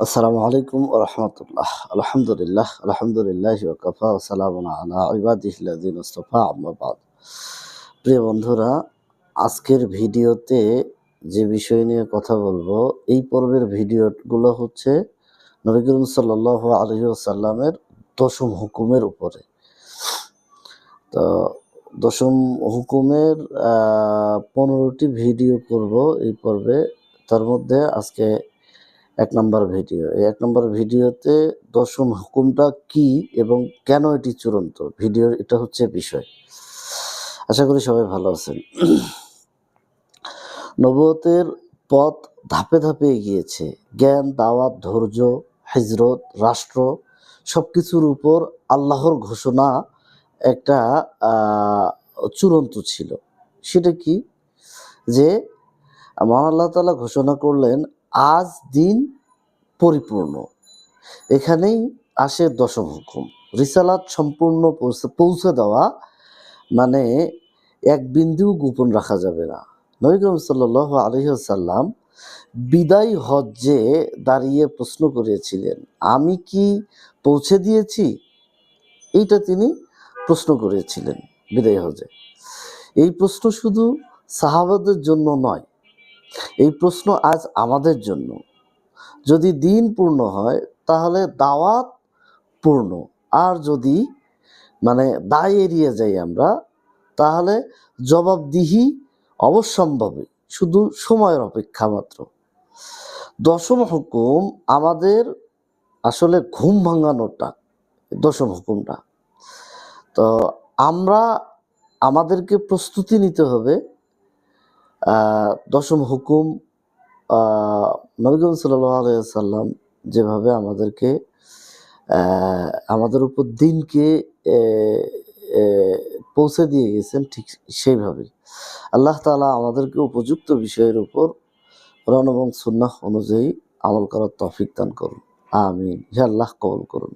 আসসালামু আলাইকুম ওয়া রাহমাতুল্লাহ। আলহামদুলিল্লাহি ওয়া কাফা ওয়া সালামুন আলা ইবাদিহিল্লাযিনা ইসতাফা আম্মা বাদ। প্রিয় বন্ধুরা, আজকের ভিডিওতে যে বিষয় নিয়ে কথা বলবো, এই পর্বের ভিডিওগুলো হচ্ছে নবী করিম সাল্লাল্লাহু আলাইহি ওয়াসাল্লামের দশম হুকুমের উপরে। তো দশম হুকুমের 15টি ভিডিও করব এই পর্বে। তার মধ্যে আজকে ১ নম্বর ভিডিও। এই ১ নম্বর ভিডিওতে দশম হুকুমটা কি এবং কেন এটি চূড়ান্ত, ভিডিওর এটা হচ্ছে বিষয়। আশা করি সবাই ভালো আছেন। নবুয়তের পথ ধাপে ধাপে এগিয়েছে। জ্ঞান, দাওয়াত, ধৈর্য, হিজরত, রাষ্ট্র সবকিছুর উপর আল্লাহর ঘোষণা একটা চূড়ান্ত ছিল। সেটা কি? যে মহান আল্লাহ তাআলা ঘোষণা করলেন, আজ দিন পরিপূর্ণ। এখানেই আসে দশম হুকুম। রিসালাত সম্পূর্ণ পৌঁছে দেওয়া, মানে এক বিন্দুও গোপন রাখা যাবে না। নবী করিম সাল্লাল্লাহু আলাইহি ওয়াসাল্লাম বিদায় হজ্জে দাঁড়িয়ে প্রশ্ন করেছিলেন, আমি কি পৌঁছে দিয়েছি? এইটা তিনি প্রশ্ন করেছিলেন বিদায় হজ্জে। এই প্রশ্ন শুধু সাহাবাদের জন্য নয়, এই প্রশ্ন আজ আমাদের জন্য। যদি দিন পূর্ণ হয় তাহলে দাওয়াত পূর্ণ, আর যদি দায় এড়িয়ে যাই আমরা, তাহলে জবাবদিহি অবশ্যম্ভাবী, শুধু সময়ের অপেক্ষা মাত্র। দশম হুকুম আমাদের আসলে ঘুম ভাঙানোটা, দশম হুকুমটা। তো আমাদেরকে প্রস্তুতি নিতে হবে। দশম হুকুম নবী করিম সাল্লাল্লাহু আলাইহি ওয়াসাল্লাম যেভাবে আমাদেরকে আমাদের উপর দিনকে পৌঁছে দিয়ে গেছেন, ঠিক সেইভাবেই আল্লাহ তাআলা আমাদেরকে উপযুক্ত বিষয়ের উপর কোরআন এবং সুন্নাহ অনুযায়ী আমল করার তৌফিক দান করুন। আমিন। হে আল্লাহ, কবুল করুন।